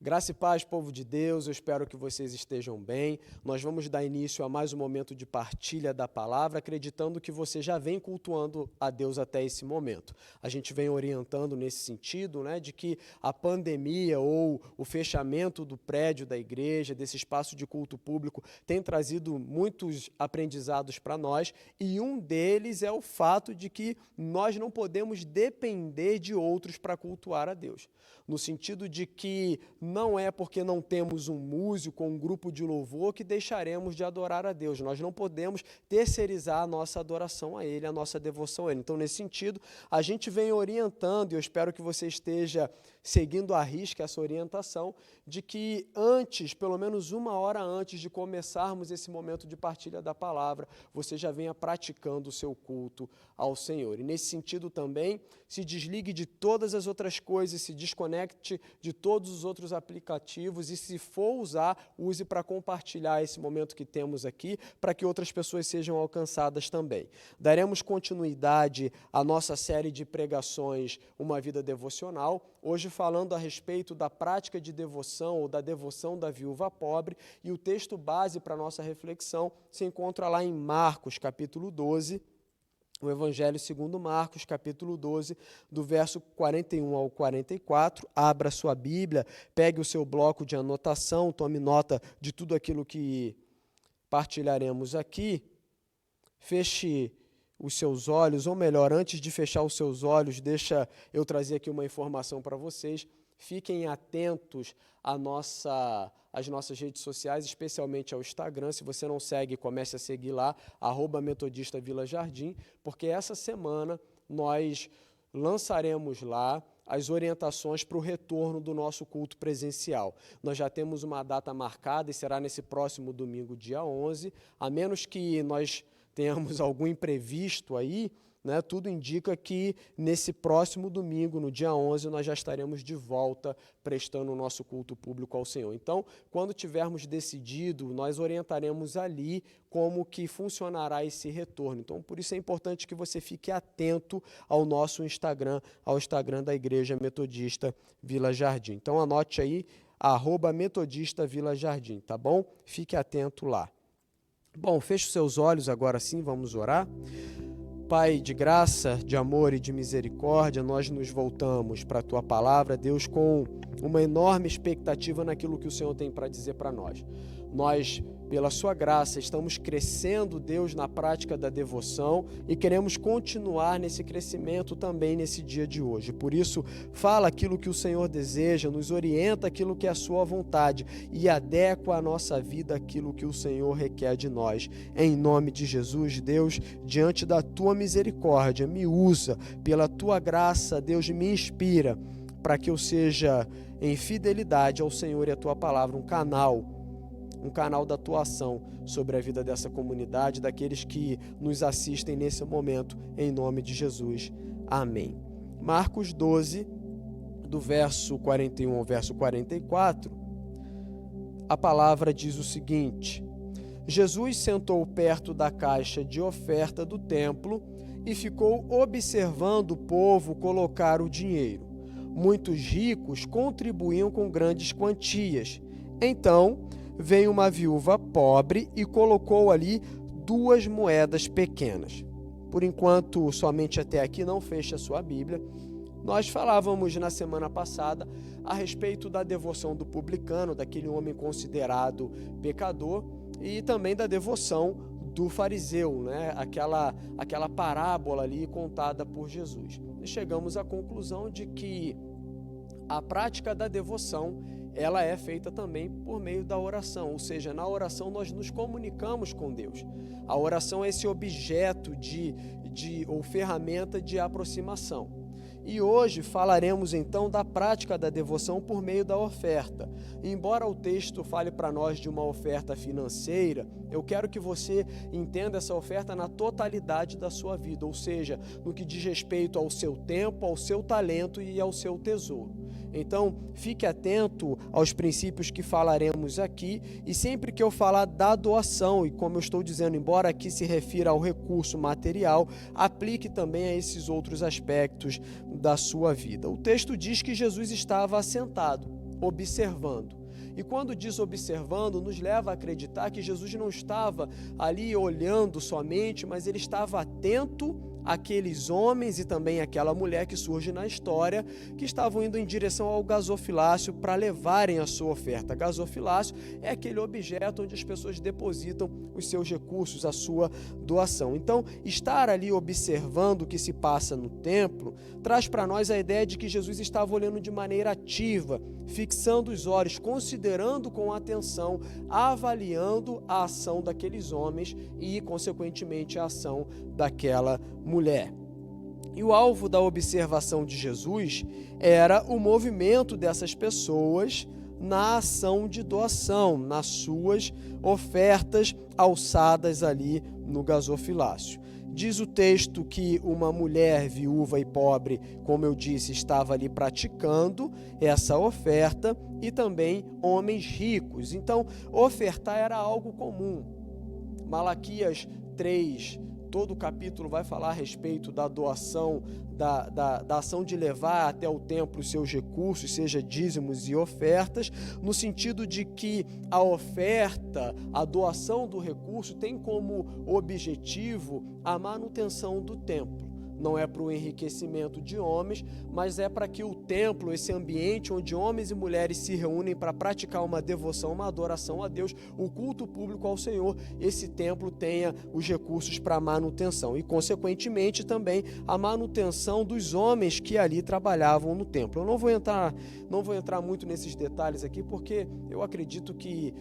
Graça e paz, povo de Deus, eu espero que vocês estejam bem. Nós vamos dar início a mais um momento de partilha da palavra, acreditando que você já vem cultuando a Deus até esse momento. A gente vem orientando nesse sentido, de que a pandemia ou o fechamento do prédio da igreja, desse espaço de culto público, tem trazido muitos aprendizados para nós, e um deles é o fato de que nós não podemos depender de outros para cultuar a Deus. No sentido de que não é porque não temos um músico ou um grupo de louvor que deixaremos de adorar a Deus. Nós não podemos terceirizar a nossa adoração a Ele, a nossa devoção a Ele. Então, nesse sentido, a gente vem orientando, e eu espero que você esteja seguindo à risca essa orientação, de que antes, pelo menos uma hora antes de começarmos esse momento de partilha da palavra, você já venha praticando o seu culto ao Senhor. E nesse sentido também, se desligue de todas as outras coisas, se desconecte de todos os outros aplicativos e, se for usar, use para compartilhar esse momento que temos aqui, para que outras pessoas sejam alcançadas também. Daremos continuidade à nossa série de pregações Uma Vida Devocional, hoje falando a respeito da prática de devoção ou da devoção da viúva pobre, e o texto base para a nossa reflexão se encontra lá em Marcos, capítulo 12, o Evangelho segundo Marcos, capítulo 12, do verso 41 ao 44. Abra sua Bíblia, pegue o seu bloco de anotação, tome nota de tudo aquilo que partilharemos aqui. Feche os seus olhos, ou melhor, antes de fechar os seus olhos, deixa eu trazer aqui uma informação para vocês. Fiquem atentos às nossas redes sociais, especialmente ao Instagram. Se você não segue, comece a seguir lá, @Metodista Vila Jardim, porque essa semana nós lançaremos lá as orientações para o retorno do nosso culto presencial. Nós já temos uma data marcada e será nesse próximo domingo, dia 11, a menos que nós tenhamos algum imprevisto aí, tudo indica que nesse próximo domingo, no dia 11, nós já estaremos de volta prestando o nosso culto público ao Senhor. Então, quando tivermos decidido, nós orientaremos ali como que funcionará esse retorno. Então, por isso é importante que você fique atento ao nosso Instagram, ao Instagram da Igreja Metodista Vila Jardim. Então, anote aí, @Metodista Vila Jardim, tá bom? Fique atento lá. Bom, feche os seus olhos agora sim, vamos orar. Pai de graça, de amor e de misericórdia, nós nos voltamos para a Tua palavra, Deus, com uma enorme expectativa naquilo que o Senhor tem para dizer para nós. Nós, pela Sua graça, estamos crescendo, Deus, na prática da devoção e queremos continuar nesse crescimento também nesse dia de hoje. Por isso, fala aquilo que o Senhor deseja, nos orienta aquilo que é a Sua vontade e adequa a nossa vida aquilo que o Senhor requer de nós. Em nome de Jesus, Deus, diante da Tua misericórdia, me usa, pela Tua graça, Deus, me inspira para que eu seja, em fidelidade ao Senhor e à Tua palavra, um canal da Tua ação sobre a vida dessa comunidade, daqueles que nos assistem nesse momento, em nome de Jesus. Amém. Marcos 12, do verso 41 ao verso 44, a palavra diz o seguinte: Jesus sentou perto da caixa de oferta do templo e ficou observando o povo colocar o dinheiro. Muitos ricos contribuíam com grandes quantias. Então, veio uma viúva pobre e colocou ali 2 moedas pequenas. Por enquanto, somente até aqui, não feche a sua Bíblia. Nós falávamos na semana passada a respeito da devoção do publicano, daquele homem considerado pecador, e também da devoção do fariseu, aquela parábola ali contada por Jesus. E chegamos à conclusão de que a prática da devoção ela é feita também por meio da oração, ou seja, na oração nós nos comunicamos com Deus. A oração é esse objeto ou ferramenta de aproximação. E hoje falaremos então da prática da devoção por meio da oferta. Embora o texto fale para nós de uma oferta financeira, eu quero que você entenda essa oferta na totalidade da sua vida, ou seja, no que diz respeito ao seu tempo, ao seu talento e ao seu tesouro. Então, fique atento aos princípios que falaremos aqui, e sempre que eu falar da doação, e como eu estou dizendo, embora aqui se refira ao recurso material, aplique também a esses outros aspectos da sua vida. O texto diz que Jesus estava assentado. observando. E quando diz observando, nos leva a acreditar que Jesus não estava ali olhando somente, mas ele estava atento àqueles homens e também àquela mulher que surge na história, que estavam indo em direção ao gasofilácio para levarem a sua oferta. Gasofilácio é aquele objeto onde as pessoas depositam os seus recursos, a sua doação. Então, estar ali observando o que se passa no templo traz para nós a ideia de que Jesus estava olhando de maneira ativa, fixando os olhos, considerando com atenção, avaliando a ação daqueles homens e, consequentemente, a ação daquela mulher. E o alvo da observação de Jesus era o movimento dessas pessoas na ação de doação, nas suas ofertas alçadas ali no gasofilácio. Diz o texto que uma mulher viúva e pobre, como eu disse, estava ali praticando essa oferta e também homens ricos. Então, ofertar era algo comum. Malaquias 3, todo o capítulo vai falar a respeito da doação, da ação de levar até o templo os seus recursos, seja dízimos e ofertas, no sentido de que a oferta, a doação do recurso tem como objetivo a manutenção do templo. Não é para o enriquecimento de homens, mas é para que o templo, esse ambiente onde homens e mulheres se reúnem para praticar uma devoção, uma adoração a Deus, o culto público ao Senhor, esse templo tenha os recursos para manutenção e, consequentemente, também a manutenção dos homens que ali trabalhavam no templo. Eu não vou entrar muito nesses detalhes aqui, porque eu acredito que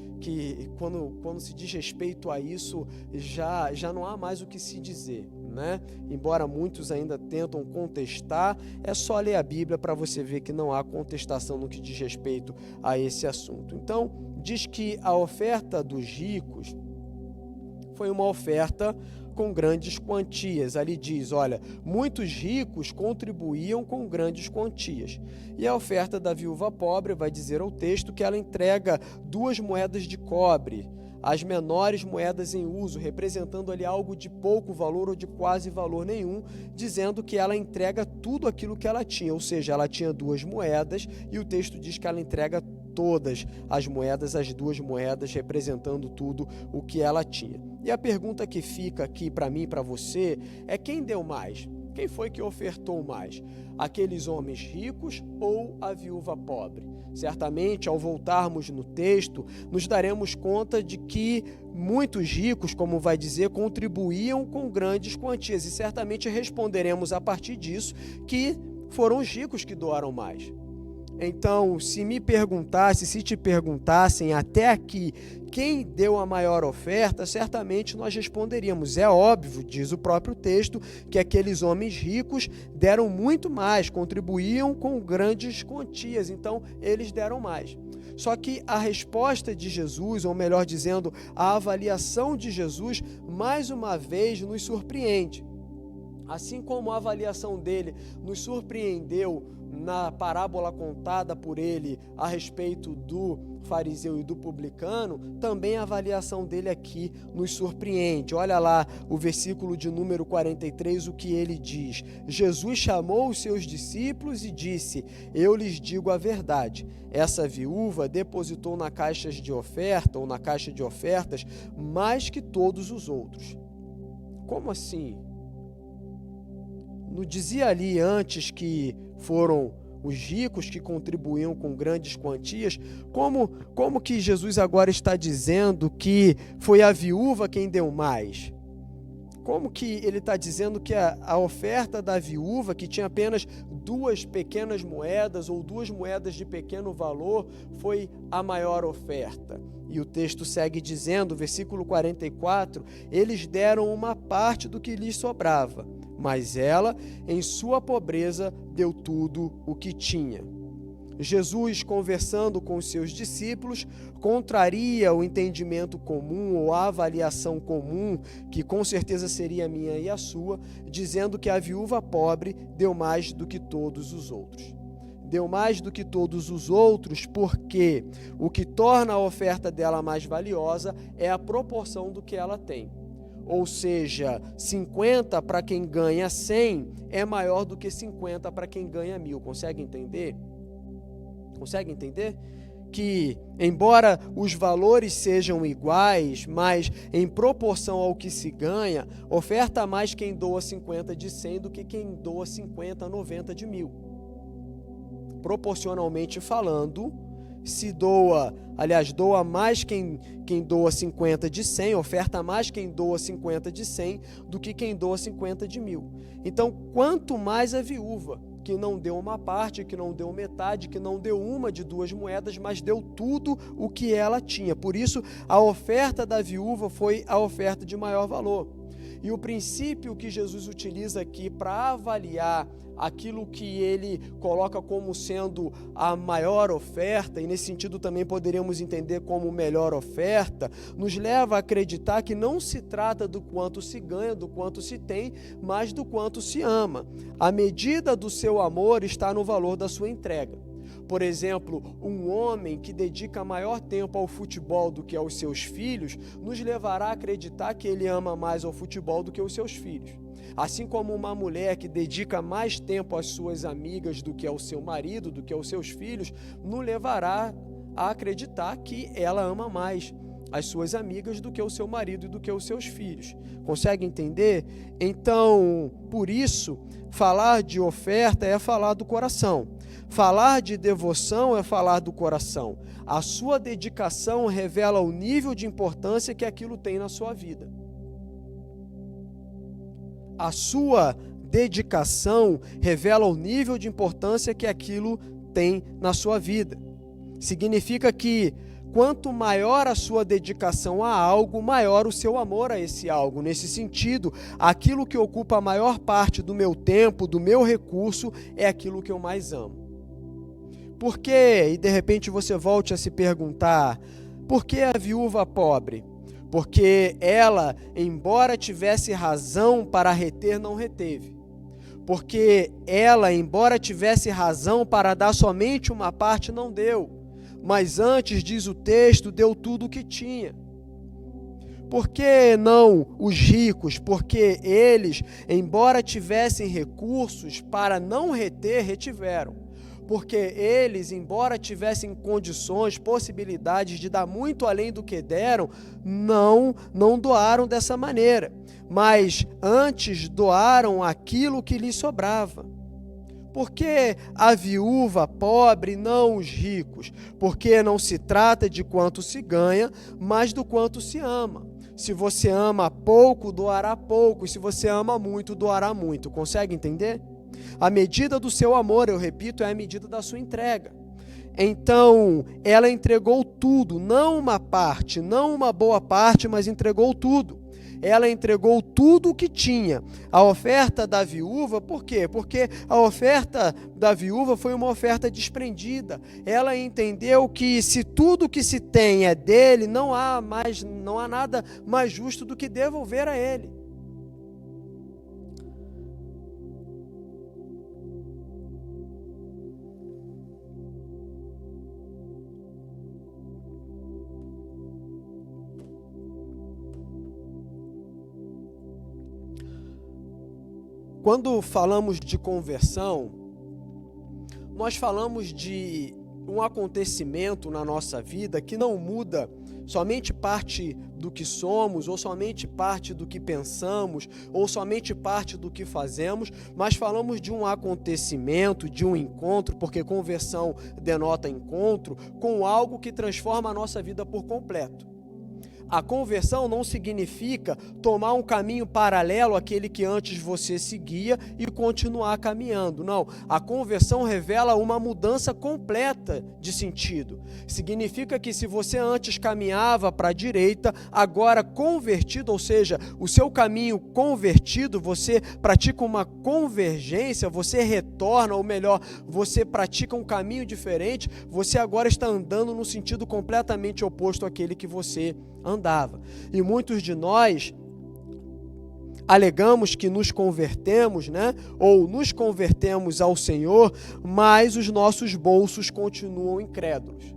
quando se diz respeito a isso, já não há mais o que se dizer, né? Embora muitos ainda tentam contestar, é só ler a Bíblia para você ver que não há contestação no que diz respeito a esse assunto. Então, diz que a oferta dos ricos foi uma oferta com grandes quantias. Ali diz, olha, muitos ricos contribuíam com grandes quantias. E a oferta da viúva pobre vai dizer ao texto que ela entrega 2 moedas de cobre, as menores moedas em uso, representando ali algo de pouco valor ou de quase valor nenhum, dizendo que ela entrega tudo aquilo que ela tinha, ou seja, ela tinha 2 moedas e o texto diz que ela entrega todas as moedas, as 2 moedas, representando tudo o que ela tinha. E a pergunta que fica aqui para mim e para você é: quem deu mais? Quem foi que ofertou mais? Aqueles homens ricos ou a viúva pobre? Certamente, ao voltarmos no texto, nos daremos conta de que muitos ricos, como vai dizer, contribuíam com grandes quantias. E certamente responderemos a partir disso que foram os ricos que doaram mais. Então, se te perguntassem até aqui quem deu a maior oferta, certamente nós responderíamos. É óbvio, diz o próprio texto, que aqueles homens ricos deram muito mais, contribuíam com grandes quantias, então eles deram mais. Só que a resposta de Jesus, ou melhor dizendo, a avaliação de Jesus, mais uma vez nos surpreende. Assim como a avaliação dele nos surpreendeu na parábola contada por ele a respeito do fariseu e do publicano, também a avaliação dele aqui nos surpreende. Olha lá o versículo de número 43, o que ele diz. Jesus chamou os seus discípulos e disse: eu lhes digo a verdade, essa viúva depositou na caixa de oferta ou na caixa de ofertas mais que todos os outros. Como assim? Não dizia ali antes que foram os ricos que contribuíam com grandes quantias? Como que Jesus agora está dizendo que foi a viúva quem deu mais? Como que ele está dizendo que a oferta da viúva, que tinha apenas 2 pequenas moedas ou 2 moedas de pequeno valor, foi a maior oferta? E o texto segue dizendo, versículo 44, eles deram uma parte do que lhes sobrava, mas ela, em sua pobreza, deu tudo o que tinha. Jesus, conversando com os seus discípulos, contraria o entendimento comum ou a avaliação comum, que com certeza seria a minha e a sua, dizendo que a viúva pobre deu mais do que todos os outros. Deu mais do que todos os outros porque o que torna a oferta dela mais valiosa é a proporção do que ela tem. Ou seja, 50 para quem ganha 100 é maior do que 50 para quem ganha 1000. Consegue entender? Consegue entender? Que, embora os valores sejam iguais, mas em proporção ao que se ganha, oferta mais quem doa 50 de 100 do que quem doa 50, 90 de 1000. Proporcionalmente falando, doa mais quem doa 50 de 100, oferta mais quem doa 50 de 100 do que quem doa 50 de 1000. Então, quanto mais a viúva, que não deu uma parte, que não deu metade, que não deu uma de 2 moedas, mas deu tudo o que ela tinha. Por isso, a oferta da viúva foi a oferta de maior valor. E o princípio que Jesus utiliza aqui para avaliar aquilo que ele coloca como sendo a maior oferta, e nesse sentido também poderíamos entender como melhor oferta, nos leva a acreditar que não se trata do quanto se ganha, do quanto se tem, mas do quanto se ama. A medida do seu amor está no valor da sua entrega. Por exemplo, um homem que dedica maior tempo ao futebol do que aos seus filhos, nos levará a acreditar que ele ama mais ao futebol do que aos seus filhos. Assim como uma mulher que dedica mais tempo às suas amigas do que ao seu marido, do que aos seus filhos, nos levará a acreditar que ela ama mais as suas amigas do que o seu marido e do que os seus filhos. Consegue entender? Então, por isso, falar de oferta é falar do coração. Falar de devoção é falar do coração. A sua dedicação revela o nível de importância que aquilo tem na sua vida. A sua dedicação revela o nível de importância que aquilo tem na sua vida. Significa que quanto maior a sua dedicação a algo, maior o seu amor a esse algo. Nesse sentido, aquilo que ocupa a maior parte do meu tempo, do meu recurso, é aquilo que eu mais amo. Por quê? E de repente você volte a se perguntar, por que a viúva pobre? Porque ela, embora tivesse razão para reter, não reteve. Porque ela, embora tivesse razão para dar somente uma parte, não deu. Mas antes, diz o texto, deu tudo o que tinha. Por que não os ricos? Porque eles, embora tivessem recursos para não reter, retiveram. Porque eles, embora tivessem condições, possibilidades de dar muito além do que deram, não doaram dessa maneira. Mas antes doaram aquilo que lhes sobrava. Por que a viúva pobre, não os ricos? Porque não se trata de quanto se ganha, mas do quanto se ama. Se você ama pouco, doará pouco. E se você ama muito, doará muito. Consegue entender? A medida do seu amor, eu repito, é a medida da sua entrega. Então, ela entregou tudo, não uma parte, não uma boa parte, mas entregou tudo. Ela entregou tudo o que tinha. A oferta da viúva, por quê? Porque a oferta da viúva foi uma oferta desprendida. Ela entendeu que se tudo que se tem é dele, não há nada mais justo do que devolver a ele. Quando falamos de conversão, nós falamos de um acontecimento na nossa vida que não muda somente parte do que somos, ou somente parte do que pensamos, ou somente parte do que fazemos, mas falamos de um acontecimento, de um encontro, porque conversão denota encontro, com algo que transforma a nossa vida por completo. A conversão não significa tomar um caminho paralelo àquele que antes você seguia e continuar caminhando. Não, a conversão revela uma mudança completa de sentido. Significa que se você antes caminhava para a direita, agora convertido, ou seja, o seu caminho convertido, você pratica uma convergência, você retorna, ou melhor, você pratica um caminho diferente, você agora está andando no sentido completamente oposto àquele que você andava. E muitos de nós alegamos que nos convertemos, ou nos convertemos ao Senhor, mas os nossos bolsos continuam incrédulos.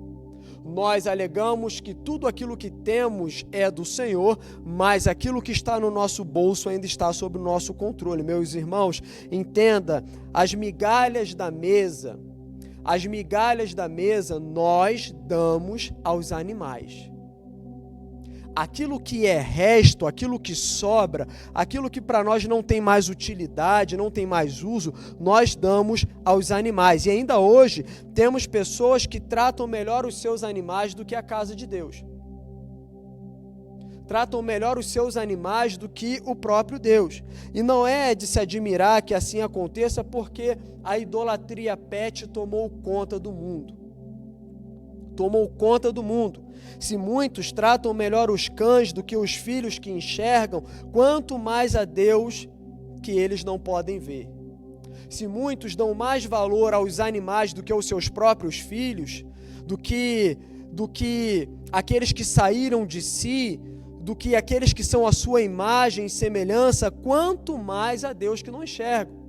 Nós alegamos que tudo aquilo que temos é do Senhor, mas aquilo que está no nosso bolso ainda está sob o nosso controle. Meus irmãos, entenda, as migalhas da mesa, As migalhas da mesa nós damos aos animais. Aquilo que é resto, aquilo que sobra, aquilo que para nós não tem mais utilidade, não tem mais uso, nós damos aos animais. E ainda hoje temos pessoas que tratam melhor os seus animais do que a casa de Deus. Tratam melhor os seus animais do que o próprio Deus. E não é de se admirar que assim aconteça, porque a idolatria pet tomou conta do mundo. Tomou conta do mundo. Se muitos tratam melhor os cães do que os filhos que enxergam, quanto mais a Deus que eles não podem ver. Se muitos dão mais valor aos animais do que aos seus próprios filhos, do que aqueles que saíram de si, do que aqueles que são a sua imagem e semelhança, quanto mais a Deus que não enxergam.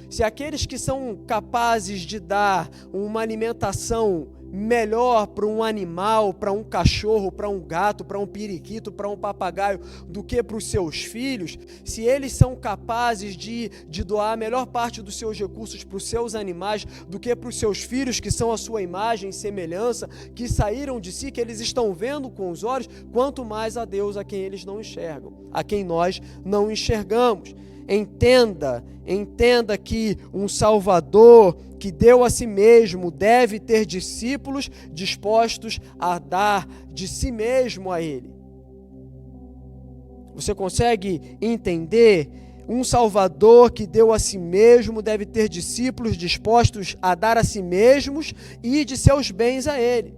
Se aqueles que são capazes de dar uma alimentação melhor para um animal, para um cachorro, para um gato, para um periquito, para um papagaio, do que para os seus filhos, se eles são capazes de doar a melhor parte dos seus recursos para os seus animais, do que para os seus filhos, que são a sua imagem e semelhança, que saíram de si, que eles estão vendo com os olhos, quanto mais a Deus, a quem eles não enxergam, a quem nós não enxergamos. Entenda que um Salvador que deu a si mesmo deve ter discípulos dispostos a dar de si mesmo a Ele. Você consegue entender? Um Salvador que deu a si mesmo deve ter discípulos dispostos a dar a si mesmos e de seus bens a Ele.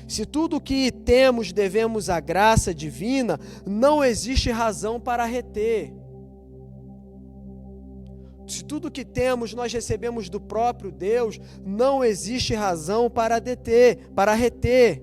Se tudo o que temos devemos à graça divina, não existe razão para reter. Se tudo que temos nós recebemos do próprio Deus, não existe razão para reter.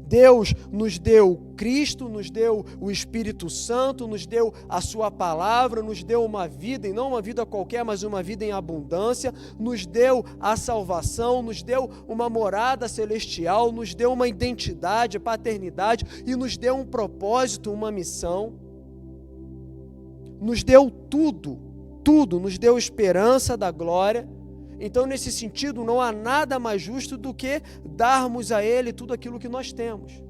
Deus nos deu Cristo, nos deu o Espírito Santo, nos deu a sua palavra, nos deu uma vida, e não uma vida qualquer, mas uma vida em abundância, nos deu a salvação, nos deu uma morada celestial, nos deu uma identidade, paternidade, e nos deu um propósito, uma missão. Nos deu tudo, nos deu esperança da glória. Então, nesse sentido, não há nada mais justo do que darmos a Ele tudo aquilo que nós temos.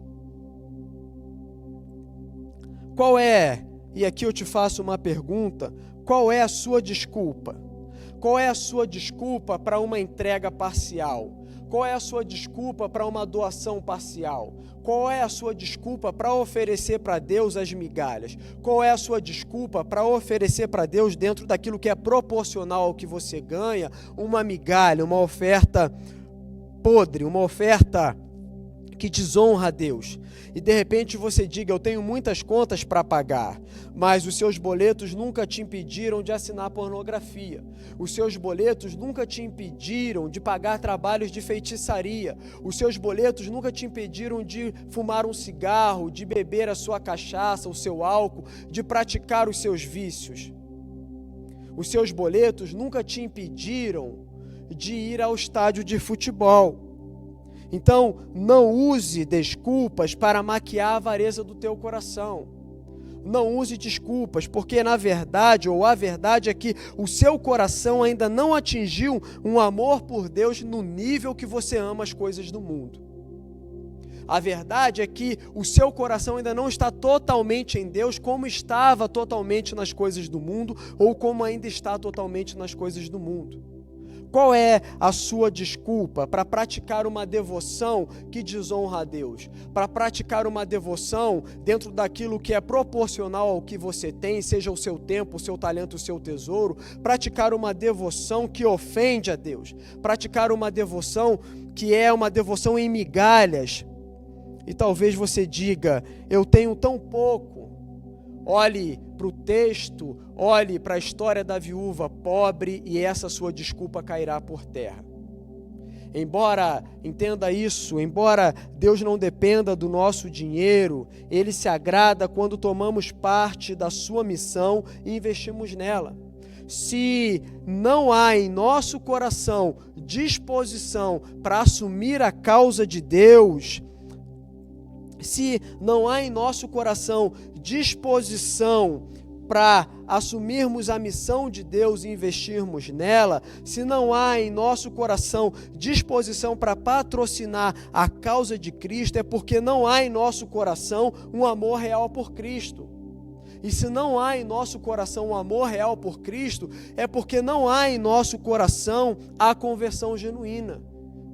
Qual é, e aqui eu te faço uma pergunta, qual é a sua desculpa? Qual é a sua desculpa para uma entrega parcial? Qual é a sua desculpa para uma doação parcial? Qual é a sua desculpa para oferecer para Deus as migalhas? Qual é a sua desculpa para oferecer para Deus, dentro daquilo que é proporcional ao que você ganha, uma migalha, uma oferta podre, uma oferta que desonra a Deus? E de repente você diga: eu tenho muitas contas para pagar, mas os seus boletos nunca te impediram de assinar pornografia. Os seus boletos nunca te impediram de pagar trabalhos de feitiçaria. Os seus boletos nunca te impediram de fumar um cigarro, de beber a sua cachaça, o seu álcool, de praticar os seus vícios. Os seus boletos nunca te impediram de ir ao estádio de futebol. Então, não use desculpas para maquiar a avareza do teu coração. Não use desculpas, porque na verdade, ou a verdade é que o seu coração ainda não atingiu um amor por Deus no nível que você ama as coisas do mundo. A verdade é que o seu coração ainda não está totalmente em Deus como estava totalmente nas coisas do mundo, ou como ainda está totalmente nas coisas do mundo. Qual é a sua desculpa para praticar uma devoção que desonra a Deus? Para praticar uma devoção dentro daquilo que é proporcional ao que você tem, seja o seu tempo, o seu talento, o seu tesouro, praticar uma devoção que ofende a Deus, praticar uma devoção que é uma devoção em migalhas. E talvez você diga: eu tenho tão pouco. Olhe para o texto, olhe para a história da viúva pobre e essa sua desculpa cairá por terra. Embora, entenda isso, embora Deus não dependa do nosso dinheiro, Ele se agrada quando tomamos parte da sua missão e investimos nela. Se não há em nosso coração disposição para assumir a causa de Deus, se não há em nosso coração disposição para assumirmos a missão de Deus e investirmos nela, se não há em nosso coração disposição para patrocinar a causa de Cristo, é porque não há em nosso coração um amor real por Cristo. E se não há em nosso coração um amor real por Cristo, é porque não há em nosso coração a conversão genuína.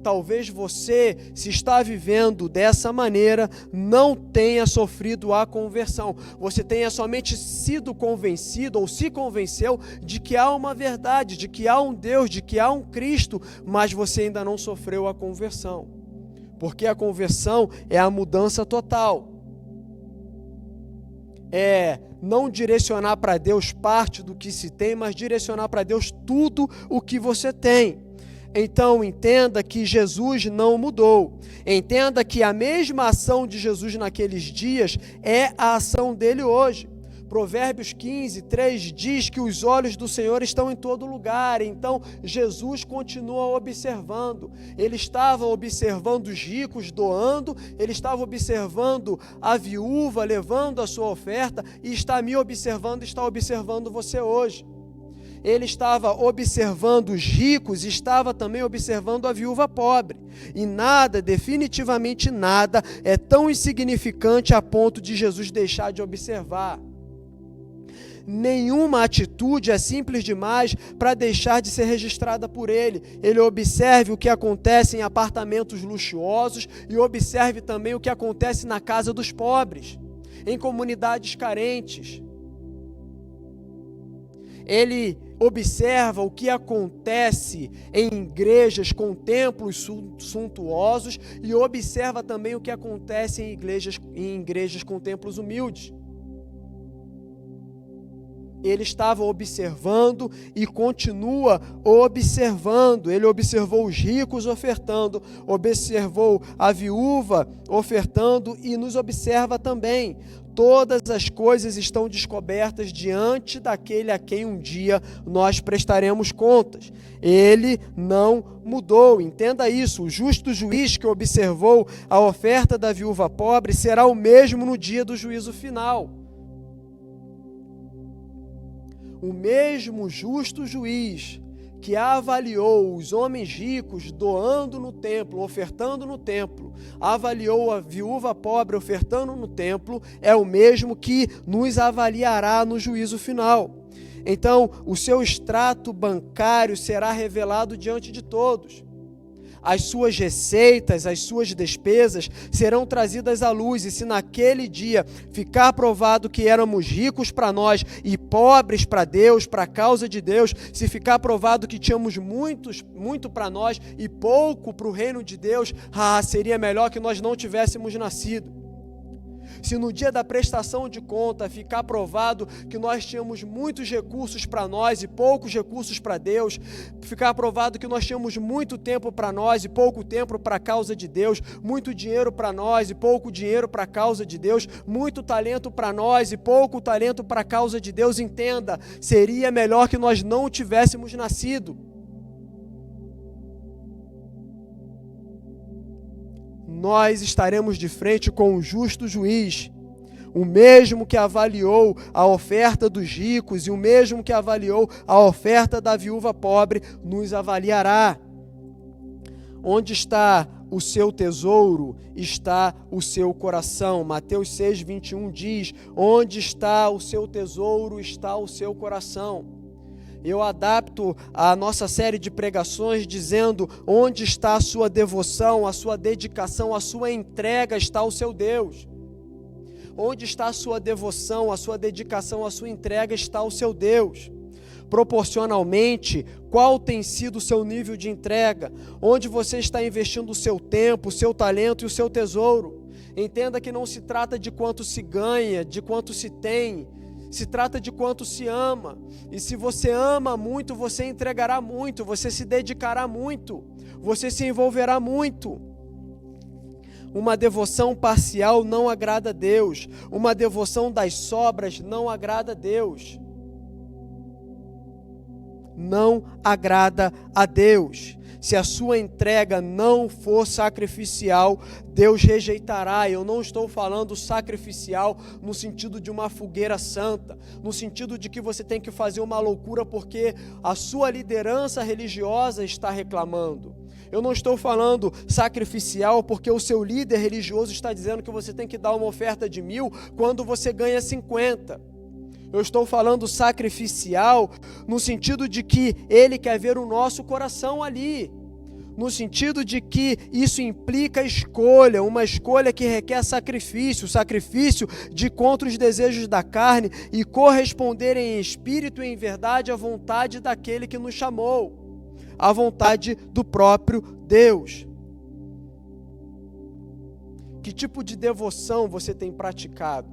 Talvez você, se está vivendo dessa maneira, não tenha sofrido a conversão. Você tenha somente sido convencido ou se convenceu de que há uma verdade, de que há um Deus, de que há um Cristo, mas você ainda não sofreu a conversão. Porque a conversão é a mudança total. É não direcionar para Deus parte do que se tem, mas direcionar para Deus tudo o que você tem. Então, entenda que Jesus não mudou. Entenda que a mesma ação de Jesus naqueles dias é a ação dele hoje. Provérbios 15, 3 diz que os olhos do Senhor estão em todo lugar. Então, Jesus continua observando. Ele estava observando os ricos doando, ele estava observando a viúva levando a sua oferta e está me observando, está observando você hoje. Ele estava observando os ricos e estava também observando a viúva pobre. E nada, definitivamente nada, é tão insignificante a ponto de Jesus deixar de observar. Nenhuma atitude é simples demais para deixar de ser registrada por ele. Ele observe o que acontece em apartamentos luxuosos e observe também o que acontece na casa dos pobres, em comunidades carentes. Ele observa o que acontece em igrejas com templos suntuosos e observa também o que acontece em igrejas com templos humildes. Ele estava observando e continua observando. Ele observou os ricos ofertando, observou a viúva ofertando e nos observa também. Todas as coisas estão descobertas diante daquele a quem um dia nós prestaremos contas. Ele não mudou, entenda isso. O justo juiz que observou a oferta da viúva pobre será o mesmo no dia do juízo final. O mesmo justo juiz que avaliou os homens ricos doando no templo, ofertando no templo, avaliou a viúva pobre ofertando no templo, é o mesmo que nos avaliará no juízo final. Então, o seu extrato bancário será revelado diante de todos. As suas receitas, as suas despesas serão trazidas à luz, e se naquele dia ficar provado que éramos ricos para nós e pobres para Deus, para a causa de Deus, se ficar provado que tínhamos muito para nós e pouco para o reino de Deus, seria melhor que nós não tivéssemos nascido. Se no dia da prestação de conta ficar provado que nós tínhamos muitos recursos para nós e poucos recursos para Deus, ficar provado que nós tínhamos muito tempo para nós e pouco tempo para a causa de Deus, muito dinheiro para nós e pouco dinheiro para a causa de Deus, muito talento para nós e pouco talento para a causa de Deus, entenda, seria melhor que nós não tivéssemos nascido. Nós estaremos de frente com o justo juiz, o mesmo que avaliou a oferta dos ricos e o mesmo que avaliou a oferta da viúva pobre, nos avaliará. Onde está o seu tesouro, está o seu coração. Mateus 6, 21 diz, onde está o seu tesouro, está o seu coração. Eu adapto a nossa série de pregações dizendo, onde está a sua devoção, a sua dedicação, a sua entrega, está o seu Deus. Onde está a sua devoção, a sua dedicação, a sua entrega, está o seu Deus. Proporcionalmente, qual tem sido o seu nível de entrega? Onde você está investindo o seu tempo, o seu talento e o seu tesouro? Entenda que não se trata de quanto se ganha, de quanto se tem, se trata de quanto se ama. E se você ama muito, você entregará muito, você se dedicará muito, você se envolverá muito. Uma devoção parcial não agrada a Deus. Uma devoção das sobras não agrada a Deus. Não agrada a Deus. se a sua entrega não for sacrificial, Deus rejeitará. Eu não estou falando sacrificial no sentido de uma fogueira santa, no sentido de que você tem que fazer uma loucura porque a sua liderança religiosa está reclamando. Eu não estou falando sacrificial porque o seu líder religioso está dizendo que você tem que dar uma oferta de 1.000 quando você ganha 50. Eu estou falando sacrificial no sentido de que Ele quer ver o nosso coração ali. No sentido de que isso implica escolha, uma escolha que requer sacrifício de contra os desejos da carne e corresponder em espírito e em verdade à vontade daquele que nos chamou. A vontade do próprio Deus. Que tipo de devoção você tem praticado?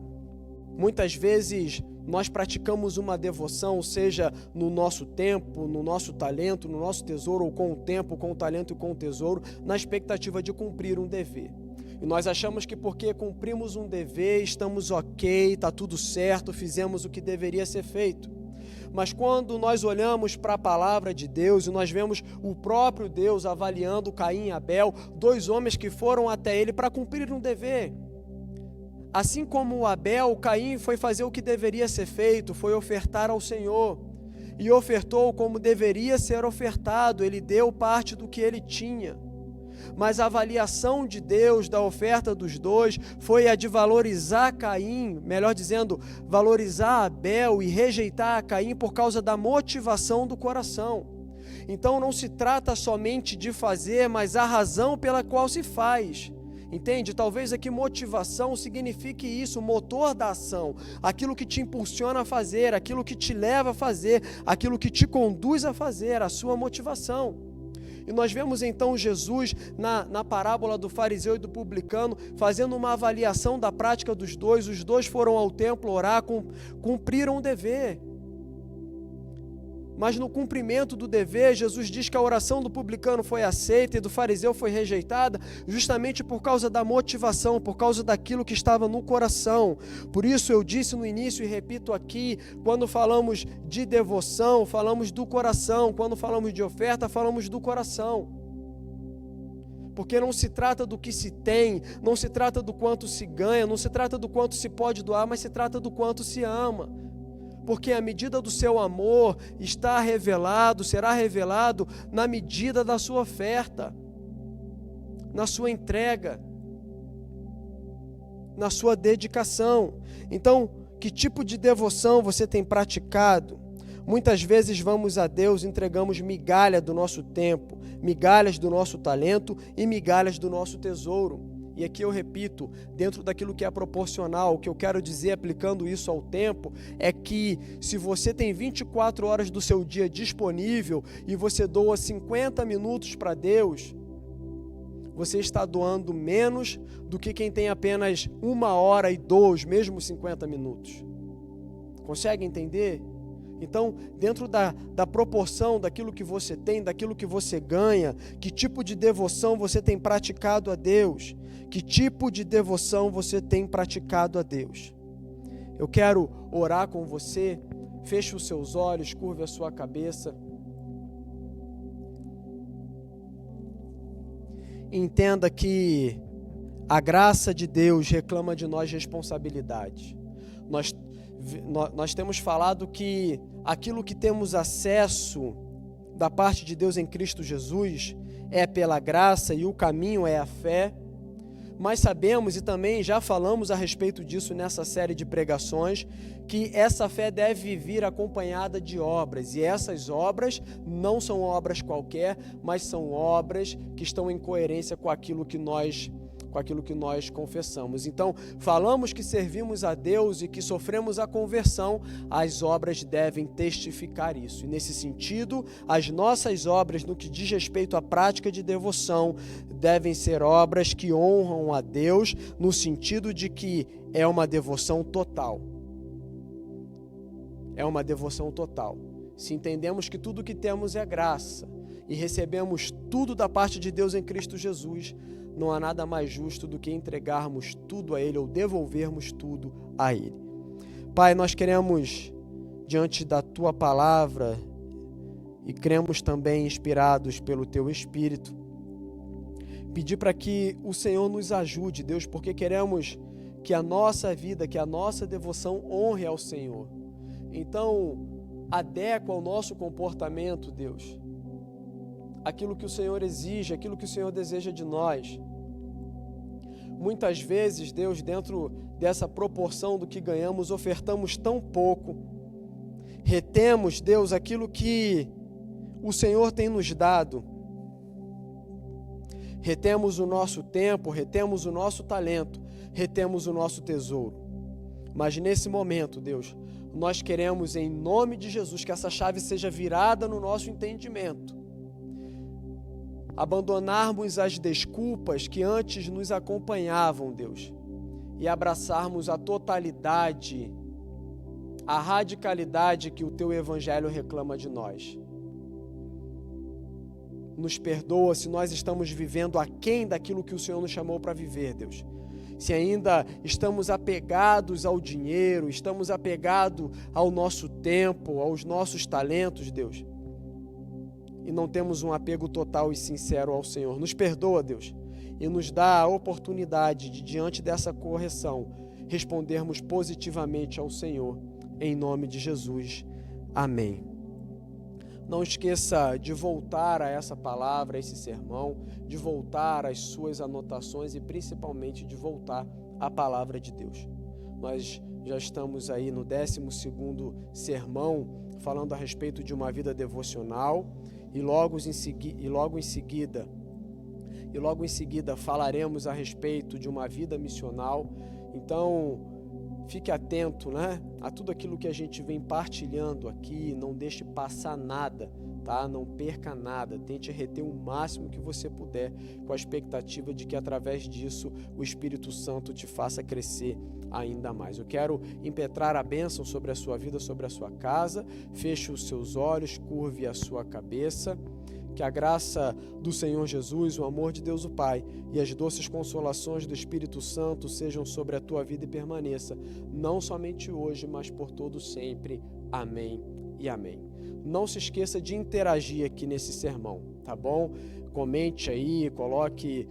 Muitas vezes nós praticamos uma devoção, seja no nosso tempo, no nosso talento, no nosso tesouro, ou com o tempo, com o talento e com o tesouro, na expectativa de cumprir um dever. E nós achamos que porque cumprimos um dever, estamos ok, está tudo certo, fizemos o que deveria ser feito. Mas quando nós olhamos para a palavra de Deus e nós vemos o próprio Deus avaliando Caim e Abel, 2 homens que foram até ele para cumprir um dever. Assim como Abel, Caim foi fazer o que deveria ser feito, foi ofertar ao Senhor. E ofertou como deveria ser ofertado, ele deu parte do que ele tinha. Mas a avaliação de Deus da oferta dos 2 foi a de valorizar Caim, melhor dizendo, valorizar Abel e rejeitar Caim por causa da motivação do coração. Então não se trata somente de fazer, mas a razão pela qual se faz. Entende? Talvez aqui motivação signifique isso, motor da ação, aquilo que te impulsiona a fazer, aquilo que te leva a fazer, aquilo que te conduz a fazer, a sua motivação. E nós vemos então Jesus na parábola do fariseu e do publicano fazendo uma avaliação da prática dos 2. Os 2 foram ao templo orar, cumpriram o dever. Mas no cumprimento do dever, Jesus diz que a oração do publicano foi aceita e do fariseu foi rejeitada justamente por causa da motivação, por causa daquilo que estava no coração. Por isso eu disse no início e repito aqui, quando falamos de devoção, falamos do coração, quando falamos de oferta, falamos do coração. Porque não se trata do que se tem, não se trata do quanto se ganha, não se trata do quanto se pode doar, mas se trata do quanto se ama. Porque a medida do seu amor está revelado, será revelado na medida da sua oferta, na sua entrega, na sua dedicação. Então, que tipo de devoção você tem praticado? Muitas vezes vamos a Deus e entregamos migalha do nosso tempo, migalhas do nosso talento e migalhas do nosso tesouro. E aqui eu repito, dentro daquilo que é proporcional, o que eu quero dizer aplicando isso ao tempo, é que se você tem 24 horas do seu dia disponível e você doa 50 minutos para Deus, você está doando menos do que quem tem apenas 1 hora e doa os mesmos 50 minutos. Consegue entender? Então, dentro da proporção daquilo que você tem, daquilo que você ganha, que tipo de devoção você tem praticado a Deus? Que tipo de devoção você tem praticado a Deus? Eu quero orar com você, feche os seus olhos, curve a sua cabeça. Entenda que a graça de Deus reclama de nós responsabilidade. Nós temos falado que aquilo que temos acesso da parte de Deus em Cristo Jesus é pela graça e o caminho é a fé, mas sabemos e também já falamos a respeito disso nessa série de pregações, que essa fé deve vir acompanhada de obras, e essas obras não são obras qualquer, mas são obras que estão em coerência com aquilo que nós confessamos. Então, falamos que servimos a Deus e que sofremos a conversão, as obras devem testificar isso. E nesse sentido, as nossas obras, no que diz respeito à prática de devoção, devem ser obras que honram a Deus, no sentido de que é uma devoção total. É uma devoção total. Se entendemos que tudo que temos é graça e recebemos tudo da parte de Deus em Cristo Jesus, não há nada mais justo do que entregarmos tudo a Ele ou devolvermos tudo a Ele. Pai, nós queremos, diante da Tua palavra e cremos também inspirados pelo Teu Espírito. Pedir para que o Senhor nos ajude, Deus, porque queremos que a nossa vida, que a nossa devoção honre ao Senhor. Então, adequa ao nosso comportamento, Deus, aquilo que o Senhor exige, aquilo que o Senhor deseja de nós. Muitas vezes, Deus, dentro dessa proporção do que ganhamos, ofertamos tão pouco. Retemos, Deus, aquilo que o Senhor tem nos dado. Retemos o nosso tempo, retemos o nosso talento, retemos o nosso tesouro. Mas nesse momento, Deus, nós queremos, em nome de Jesus, que essa chave seja virada no nosso entendimento. Abandonarmos as desculpas que antes nos acompanhavam, Deus, e abraçarmos a totalidade, a radicalidade que o Teu Evangelho reclama de nós. Nos perdoa se nós estamos vivendo aquém daquilo que o Senhor nos chamou para viver, Deus. Se ainda estamos apegados ao dinheiro, estamos apegados ao nosso tempo, aos nossos talentos, Deus, e não temos um apego total e sincero ao Senhor. Nos perdoa, Deus, e nos dá a oportunidade de, diante dessa correção, respondermos positivamente ao Senhor, em nome de Jesus. Amém. Não esqueça de voltar a essa palavra, a esse sermão, de voltar às suas anotações e principalmente de voltar à palavra de Deus. Nós já estamos aí no 12º sermão, falando a respeito de uma vida devocional, e logo em seguida falaremos a respeito de uma vida missional. Então, fique atento, né, a tudo aquilo que a gente vem partilhando aqui, não deixe passar nada, tá? Não perca nada, tente reter o máximo que você puder, com a expectativa de que através disso o Espírito Santo te faça crescer ainda mais. Eu quero impetrar a bênção sobre a sua vida, sobre a sua casa. Feche os seus olhos, curve a sua cabeça. Que a graça do Senhor Jesus, o amor de Deus o Pai e as doces consolações do Espírito Santo sejam sobre a tua vida e permaneça, não somente hoje, mas por todo sempre. Amém e amém. Não se esqueça de interagir aqui nesse sermão, tá bom? Comente aí, coloque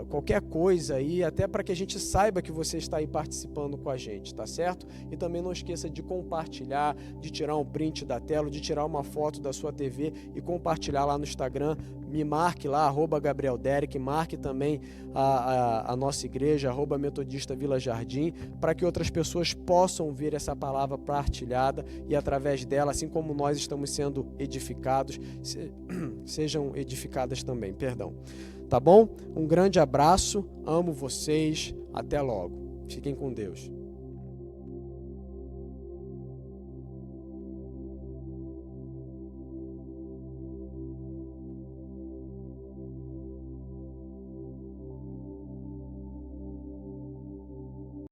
qualquer coisa aí, até para que a gente saiba que você está aí participando com a gente, tá certo? E também não esqueça de compartilhar, de tirar um print da tela, de tirar uma foto da sua TV e compartilhar lá no Instagram. Me marque lá, @GabrielDerick, marque também a nossa igreja, @Metodista Vila Jardim, para que outras pessoas possam ver essa palavra partilhada e através dela, assim como nós estamos sendo edificados, sejam edificadas também, perdão. Tá bom? Um grande abraço, amo vocês, até logo. Fiquem com Deus.